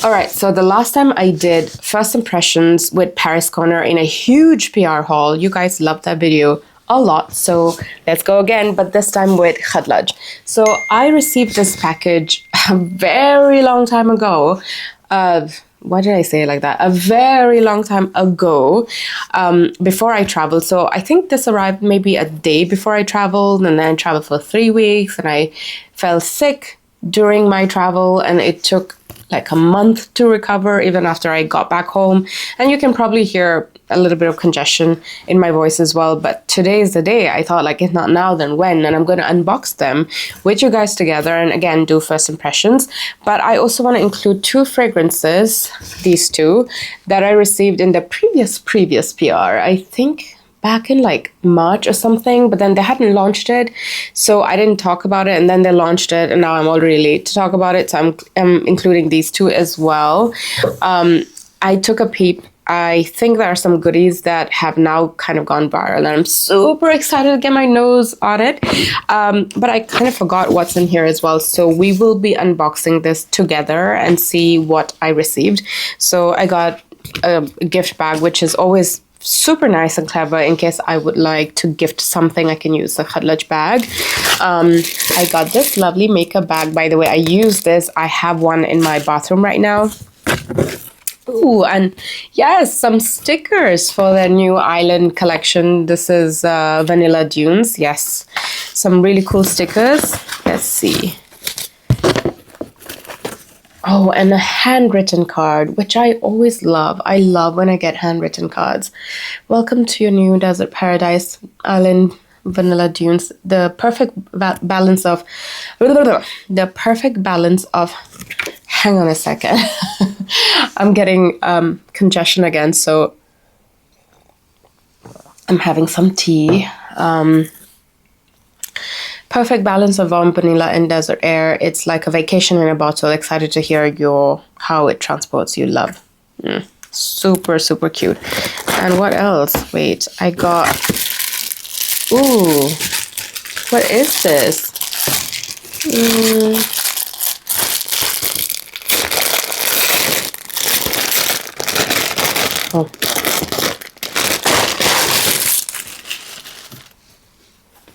All right, so the last time I did first impressions with Paris Corner in a huge PR haul, you guys loved that video a lot, so let's go again, but this time with Khadlaj. So I received this package a very long time ago. Why did I say it like that? A very long time ago, before I traveled. So I think this arrived maybe a day before I traveled, and then I traveled for 3 weeks, and I fell sick during my travel, and it took like a month to recover even after I got back home. And you can probably hear a little bit of congestion in my voice as well, but today is the day. I thought, like, if not now, then when? And I'm going to unbox them with you guys together and again do first impressions. But I also want to include 2 fragrances, these 2 that I received in the previous PR, I think back in like March or something, but then they hadn't launched it, so I didn't talk about it, and then they launched it, and now I'm already late to talk about it, so I'm including these 2 as well. I took a peep. I think there are some goodies that have now kind of gone viral, and I'm super excited to get my nose on it. But I kind of forgot what's in here as well. So we will be unboxing this together and see what I received. So I got a gift bag, which is always super nice and clever in case I would like to gift something. I can use the Khadlaj bag. I got this lovely makeup bag. By the way, I use this. I have one in my bathroom right now. Ooh, and yes, some stickers for their new island collection. This is Vanilla Dunes. Yes, some really cool stickers. Let's see. Oh, and a handwritten card, which I always love. I love when I get handwritten cards. Welcome to your new desert paradise island, Vanilla Dunes. The perfect balance of... The perfect balance of... Hang on a second. I'm getting congestion again, so I'm having some tea. Perfect balance of warm vanilla and desert air. It's like a vacation in a bottle. Excited to hear how it transports you. Love. Super, super cute. And what else? Wait, I got... Ooh, what is this? Oh.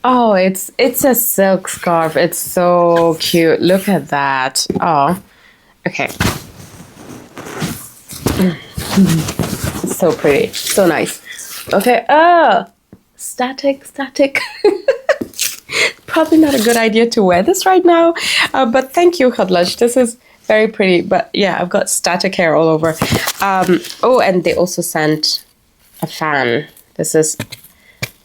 Oh, it's a silk scarf. It's so cute. Look at that. Oh, okay. So pretty. So nice. Okay. Static. Probably not a good idea to wear this right now. But thank you, Khadlaj. This is very pretty. But yeah, I've got static hair all over. Oh, and they also sent a fan. This is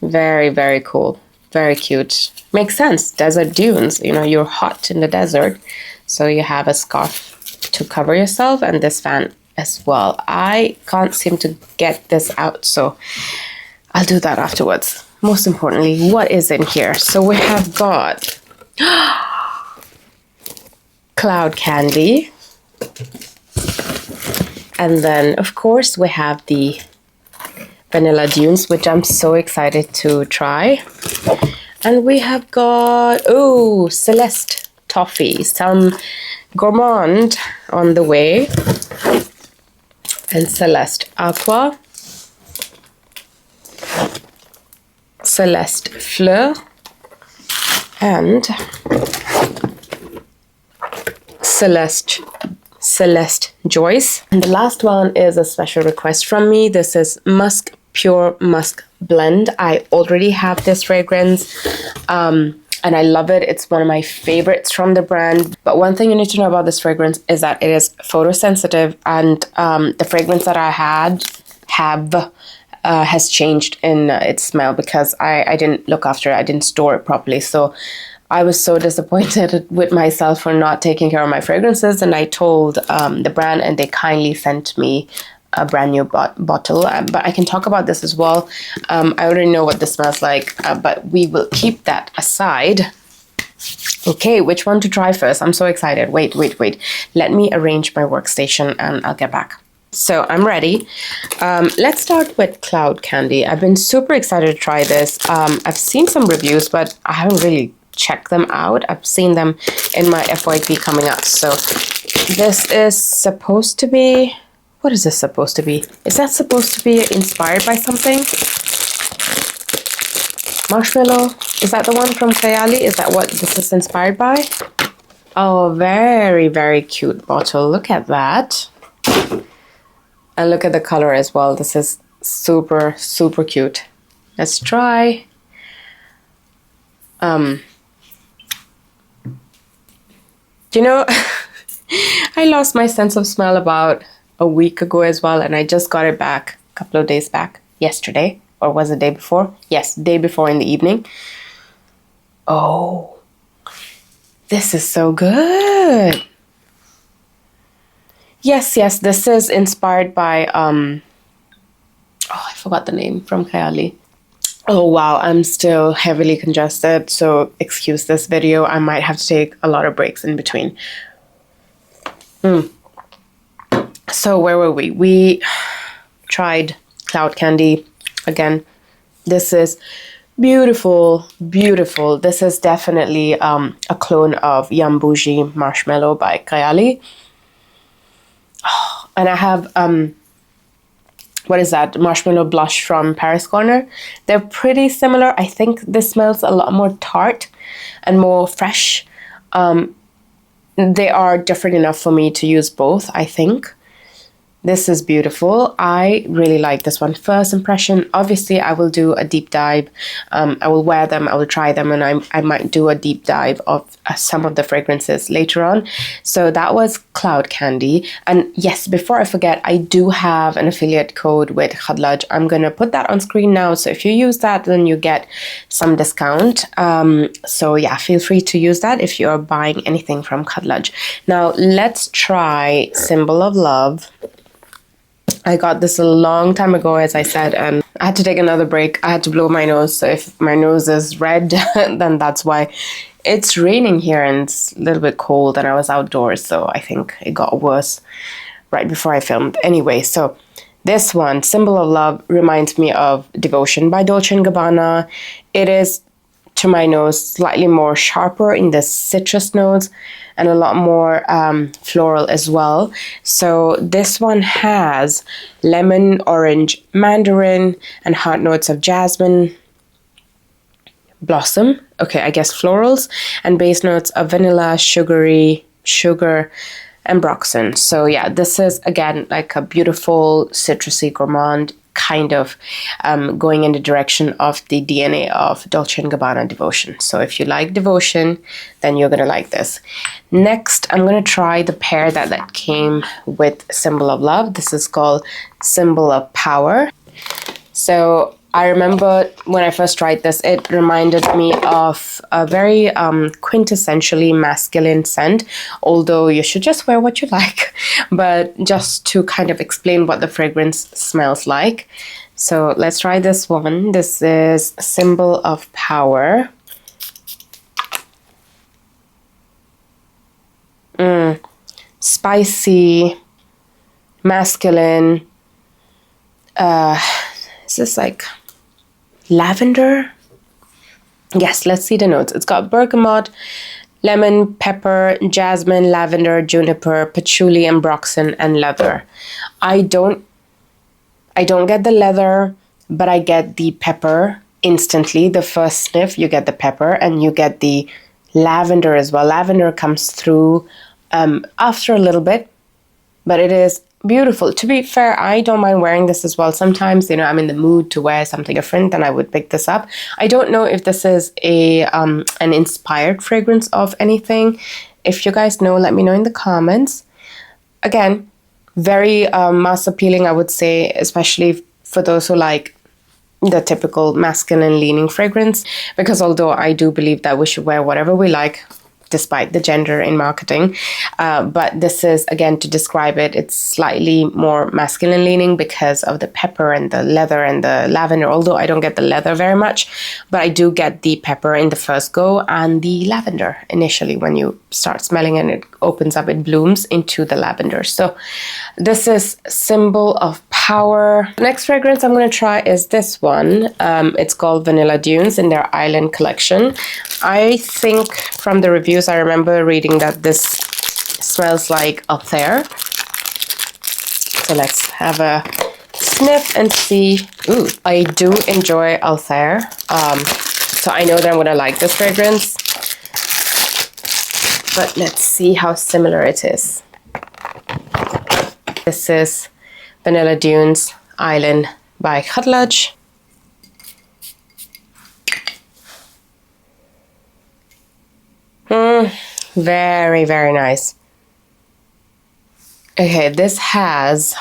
very, very cool. Very cute. Makes sense. Desert dunes. You know, you're hot in the desert, so you have a scarf to cover yourself, and this fan as well. I can't seem to get this out, so I'll do that afterwards. Most importantly, what is in here? So we have got cloud candy, and then of course we have the Vanilla Dunes, which I'm so excited to try. And we have got, oh, Celeste toffee, some gourmand on the way. And Celeste Aqua, Celeste Fleur, and Celeste Joyce. And the last one is a special request from me. This is Pure Musk Blend. I already have this fragrance and I love it. It's one of my favorites from the brand. But one thing you need to know about this fragrance is that it is photosensitive, and the fragrance that I has changed in its smell because I didn't look after it. I didn't store it properly. So I was so disappointed with myself for not taking care of my fragrances, and I told the brand, and they kindly sent me a brand new bottle. But I can talk about this as well. I already know what this smells like, but we will keep that aside. Okay, which one to try first? I'm so excited. Wait. Let me arrange my workstation and I'll get back. So I'm ready. Let's start with Cloud Candy. I've been super excited to try this. I've seen some reviews, but I haven't really checked them out. I've seen them in my FYP coming up. So This is supposed to be, what is this supposed to be? Is that supposed to be inspired by something? Marshmallow? Is that the one from Khayali? Is that what this is inspired by? Oh, very, very cute bottle. Look at that. And look at the color as well. This is super, super cute. Let's try. You know, I lost my sense of smell about a week ago as well, and I just got it back a couple of days back, yesterday, or was it the day before? Yes, day before in the evening. Oh, this is so good. Yes, this is inspired by, oh, I forgot the name from Khayali. Oh, wow, I'm still heavily congested, so excuse this video. I might have to take a lot of breaks in between. So where were we? We tried Cloud Candy again. This is beautiful, beautiful. This is definitely a clone of Yum Bougie Marshmallow by Khayali. Oh, and I have what is that? Marshmallow Blush from Paris Corner. They're pretty similar. I think this smells a lot more tart and more fresh. They are different enough for me to use both, I think. This is beautiful. I really like this one. First impression, obviously I will do a deep dive. I will wear them, I will try them, and I might do a deep dive of some of the fragrances later on. So that was Cloud Candy. And yes, before I forget, I do have an affiliate code with Khadlaj. I'm going to put that on screen now. So if you use that, then you get some discount. So yeah, feel free to use that if you are buying anything from Khadlaj. Now let's try Symbol of Love. I got this a long time ago, as I said, and I had to take another break. I had to blow my nose, so if my nose is red, then that's why. It's raining here and it's a little bit cold, and I was outdoors, so I think it got worse right before I filmed. Anyway, so this one, Symbol of Love, reminds me of Devotion by Dolce & Gabbana. It is, to my nose, slightly more sharper in the citrus notes, and a lot more floral as well. So this one has lemon, orange, mandarin, and hot notes of jasmine, blossom, okay, I guess florals, and base notes of vanilla, sugar, and broxen. So yeah, this is again like a beautiful citrusy gourmand, kind of going in the direction of the DNA of Dolce & Gabbana Devotion. So if you like Devotion, then you're gonna like this. Next, I'm gonna try the pair that came with Symbol of Love. This is called Symbol of Power. So I remember when I first tried this, it reminded me of a very quintessentially masculine scent, although you should just wear what you like. But just to kind of explain what the fragrance smells like. So let's try this one. This is Symbol of Power. Spicy, masculine. Is this like lavender? Yes, let's see the notes. It's got bergamot, lemon, pepper, jasmine, lavender, juniper, patchouli, and broxen, and leather. I don't get the leather, but I get the pepper instantly. The first sniff, you get the pepper, and you get the lavender as well. Lavender comes through after a little bit, but it is beautiful. To be fair, I don't mind wearing this as well. Sometimes, you know, I'm in the mood to wear something different, then I would pick this up. I don't know if this is an inspired fragrance of anything. If you guys know, let me know in the comments. Again, very mass appealing, I would say, especially for those who like the typical masculine leaning fragrance, because although I do believe that we should wear whatever we like, despite the gender in marketing. But this is, again, to describe it, it's slightly more masculine leaning because of the pepper and the leather and the lavender, although I don't get the leather very much, but I do get the pepper in the first go and the lavender initially when you start smelling, and it opens up, it blooms into the lavender. So this is Symbol of Power. The next fragrance I'm going to try is this one. It's called Vanilla Dunes in their Island collection. I think from the reviews, I remember reading that this smells like Altair. So let's have a sniff and see. Ooh, I do enjoy Altair. So I know that I'm gonna like this fragrance. But let's see how similar it is. This is Vanilla Dunes Island by Khadlaj. Very, very nice. Okay, this has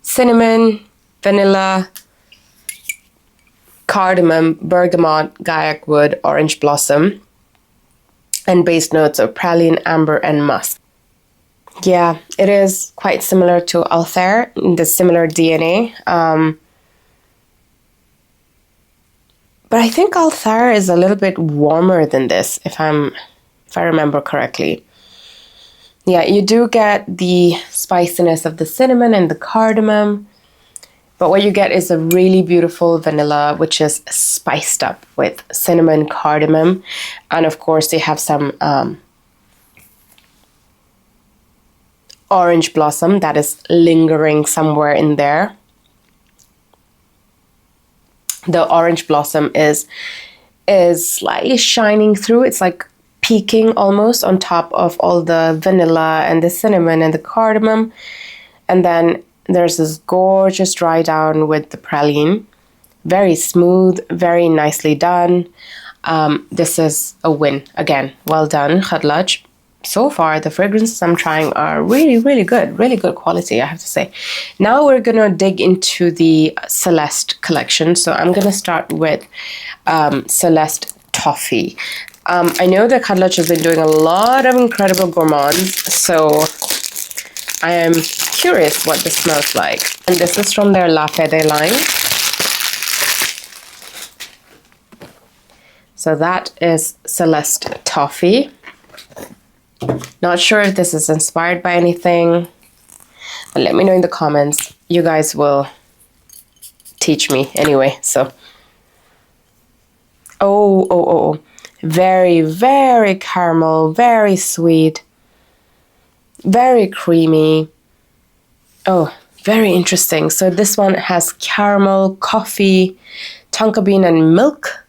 cinnamon, vanilla, cardamom, bergamot, gaiac wood, orange blossom, and base notes of praline, amber, and musk. Yeah, it is quite similar to Altair, the similar DNA. But I think Altair is a little bit warmer than this, if I remember correctly. Yeah, you do get the spiciness of the cinnamon and the cardamom, but what you get is a really beautiful vanilla, which is spiced up with cinnamon, cardamom, and of course they have some orange blossom that is lingering somewhere in there. The orange blossom is slightly shining through. It's like peeking almost on top of all the vanilla and the cinnamon and the cardamom. And then there's this gorgeous dry down with the praline. Very smooth, very nicely done. This is a win. Again, well done, Khadlaj. So far, the fragrances I'm trying are really, really good quality, I have to say. Now we're gonna dig into the Celeste collection. So I'm gonna start with Celeste Toffee. I know that Khadlaj has been doing a lot of incredible gourmands, so I am curious what this smells like. And this is from their La Fede line. So that is Celeste Toffee. Not sure if this is inspired by anything, but let me know in the comments. You guys will teach me anyway. So, oh, very, very caramel, very sweet, very creamy. Oh, very interesting. So this one has caramel, coffee, tonka bean, and milk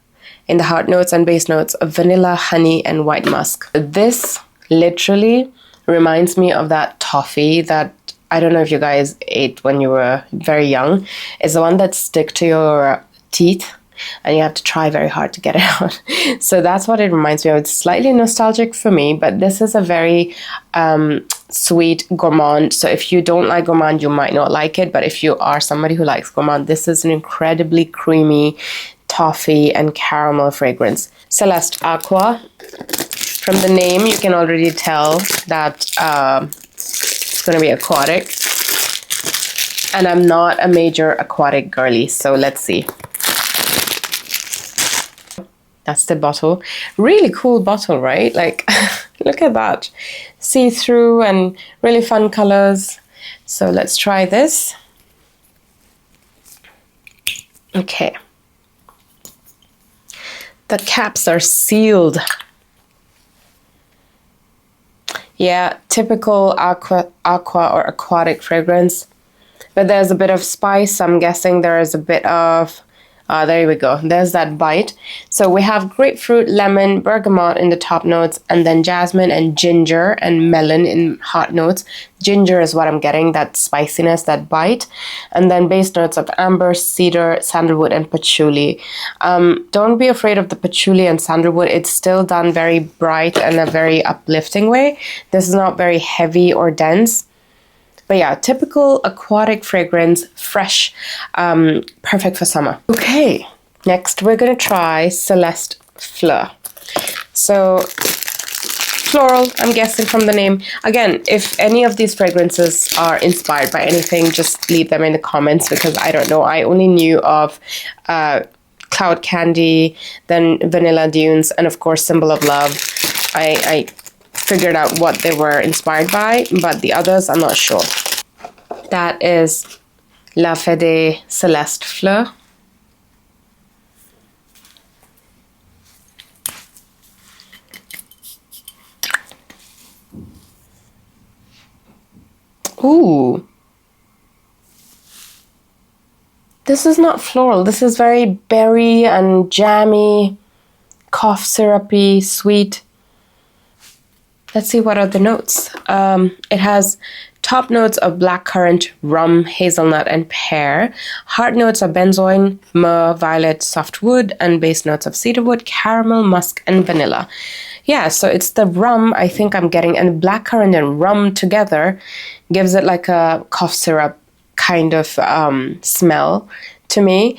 in the heart notes and base notes of vanilla, honey, and white musk. This literally reminds me of that toffee that I don't know if you guys ate when you were very young. It's the one that stick to your teeth and you have to try very hard to get it out. So that's what it reminds me of. It's slightly nostalgic for me, but this is a very sweet gourmand. So if you don't like gourmand, you might not like it. But if you are somebody who likes gourmand, this is an incredibly creamy toffee and caramel fragrance. Celeste Aqua. From the name, you can already tell that it's going to be aquatic. And I'm not a major aquatic girly, so let's see. That's the bottle. Really cool bottle, right? Like, look at that. See-through and really fun colors. So let's try this. Okay. The caps are sealed. Yeah, typical aqua or aquatic fragrance. But there's a bit of spice. I'm guessing there is a bit of... there we go. There's that bite. So we have grapefruit, lemon, bergamot in the top notes, and then jasmine and ginger and melon in hot notes. Ginger is what I'm getting, that spiciness, that bite. And then base notes of amber, cedar, sandalwood, and patchouli. Don't be afraid of the patchouli and sandalwood. It's still done very bright and a very uplifting way. This is not very heavy or dense. But yeah, typical aquatic fragrance, fresh, perfect for summer. Okay, next we're gonna try Celeste Fleur. So, floral, I'm guessing from the name. Again, if any of these fragrances are inspired by anything, just leave them in the comments because I don't know. I only knew of Cloud Candy, then Vanilla Dunes, and of course Symbol of Love. I figured out what they were inspired by, but the others I'm not sure. That is La Fede Celeste Fleur. Ooh. This is not floral. This is very berry and jammy, cough syrupy, sweet. Let's see what are the notes. It has top notes of blackcurrant, rum, hazelnut, and pear. Heart notes are benzoin, myrrh, violet, softwood, and base notes of cedarwood, caramel, musk, and vanilla. Yeah, so it's the rum I think I'm getting, and blackcurrant and rum together gives it like a cough syrup kind of smell to me.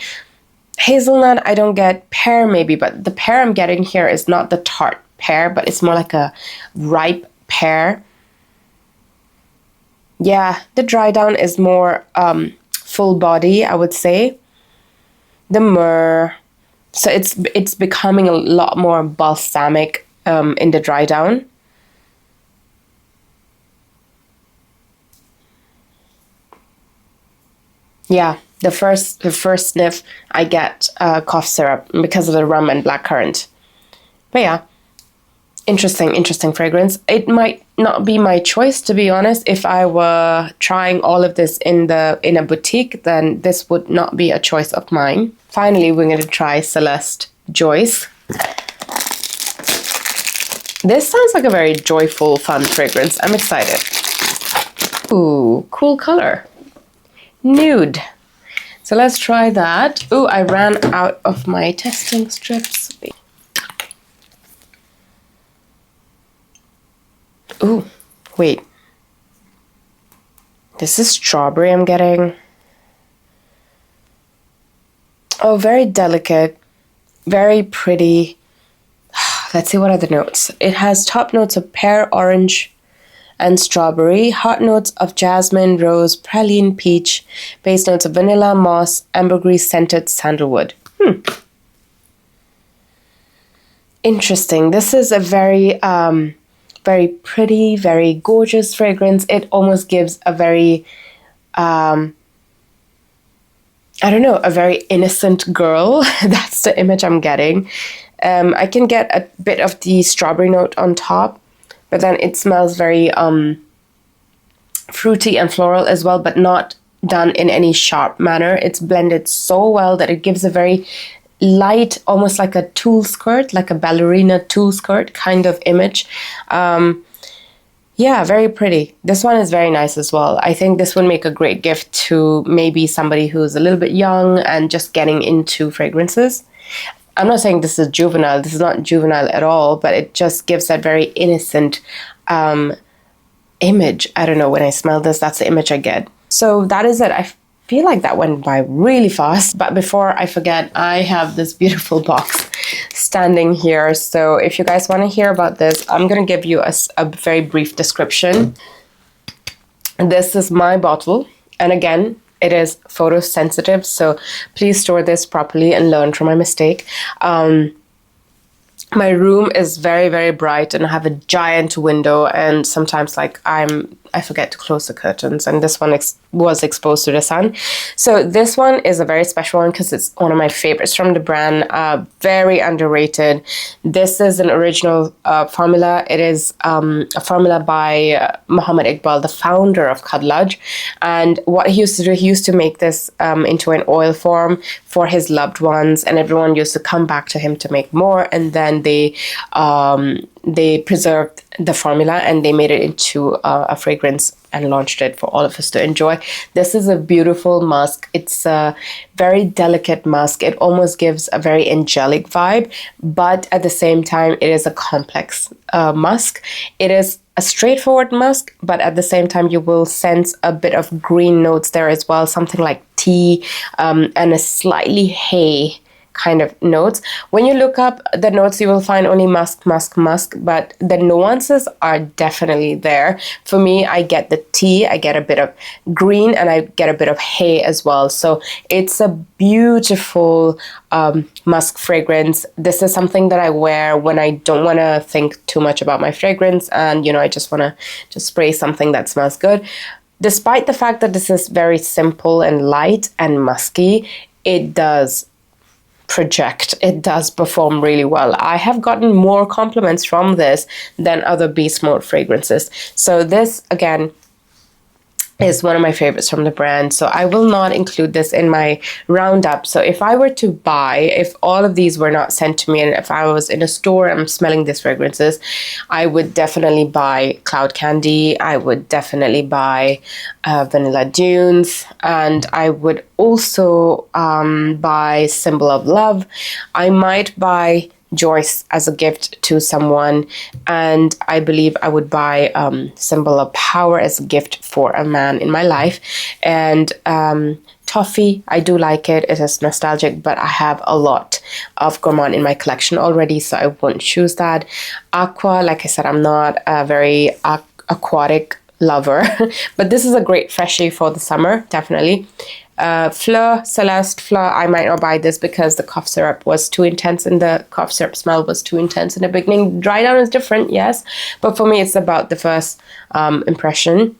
Hazelnut, I don't get. Pear maybe, but the pear I'm getting here is not the tart pear, but it's more like a ripe pear. Yeah, the dry down is more full body, I would say. The myrrh, so it's becoming a lot more balsamic in the dry down. Yeah, the first sniff, I get cough syrup because of the rum and blackcurrant. But yeah, interesting fragrance. It might not be my choice, to be honest. If I were trying all of this in a boutique, then this would not be a choice of mine. Finally, we're going to try Celeste Joyce. This sounds like a very joyful, fun fragrance. I'm excited. Ooh, cool color. Nude. So let's try that. Ooh, I ran out of my testing strips. Ooh, wait. This is strawberry I'm getting. Oh, very delicate. Very pretty. Let's see what are the notes. It has top notes of pear, orange, and strawberry, heart notes of jasmine, rose, praline, peach, base notes of vanilla, moss, ambergris, scented sandalwood. Interesting. This is a very, very pretty, very gorgeous fragrance. It almost gives a very, I don't know, a very innocent girl. That's the image I'm getting. I can get a bit of the strawberry note on top, but then it smells very fruity and floral as well, but not done in any sharp manner. It's blended so well that it gives a very light, almost like a tulle skirt, like a ballerina tulle skirt kind of image. Yeah, very pretty. This one is very nice as well. I think this would make a great gift to maybe somebody who's a little bit young and just getting into fragrances. I'm not saying this is juvenile. This is not juvenile at all, but it just gives that very innocent image. I don't know, when I smell this, that's the image I get. So that is it. I feel like that went by really fast. But before I forget, I have this beautiful box standing here. So if you guys want to hear about this, I'm going to give you a very brief description. This is my bottle. And again, it is photosensitive, so please store this properly and learn from my mistake. My room is very, very bright, and I have a giant window, and sometimes like I forget to close the curtains, and this one was exposed to the sun. So this one is a very special one because it's one of my favorites from the brand. Very underrated. This is an original formula. It is a formula by Muhammad Iqbal, the founder of Khadlaj. And what he used to do, he used to make this into an oil form for his loved ones, and everyone used to come back to him to make more, and then they preserved the formula and they made it into a fragrance and launched it for all of us to enjoy. This is a beautiful musk. It's a very delicate musk. It almost gives a very angelic vibe, but at the same time, it is a complex musk. It is a straightforward musk, but at the same time, you will sense a bit of green notes there as well, something like tea and a slightly hay kind of notes. When you look up the notes, you will find only musk, musk, musk, but the nuances are definitely there. For me, I get the tea, I get a bit of green, and I get a bit of hay as well. So it's a beautiful musk fragrance. This is something that I wear when I don't want to think too much about my fragrance, and I just want to just spray something that smells good. Despite the fact that this is very simple and light and musky, it does project. It does perform really well. I have gotten more compliments from this than other beast mode fragrances. So this, again, is one of my favorites from the brand. So I will not include this in my roundup. So if I were to buy, if all of these were not sent to me, and if I was in a store and I'm smelling these fragrances, I would definitely buy Cloud Candy. I would definitely buy Vanilla Dunes. And I would also buy Symbol of Love. I might buy Joyce as a gift to someone, and I believe I would buy Symbol of Power as a gift for a man in my life. And Toffee, I do like it. It is nostalgic, but I have a lot of Gourmand in my collection already, so I won't choose that. Aqua, like I said, I'm not a very aquatic lover, but this is a great freshie for the summer, definitely. Fleur, Celeste, Fleur, I might not buy this because the cough syrup was too intense, and the cough syrup smell was too intense in the beginning. Dry down is different, yes, but for me it's about the first impression.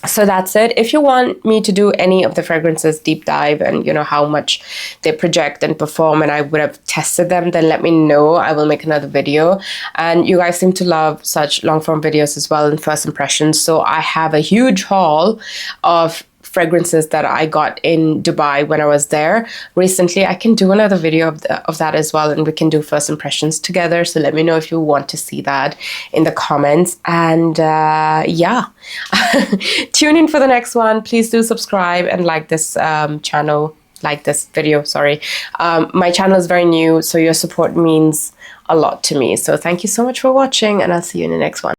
So that's it. If you want me to do any of the fragrances deep dive, and you know how much they project and perform, and I would have tested them, then let me know. I will make another video. And you guys seem to love such long form videos as well, and first impressions. So I have a huge haul of fragrances that I got in Dubai when I was there recently. I can do another video of that as well, and we can do first impressions together. So let me know if you want to see that in the comments. And yeah, tune in for the next one. Please do subscribe and like this channel, like this video, sorry. My channel is very new, so your support means a lot to me. So thank you so much for watching, and I'll see you in the next one.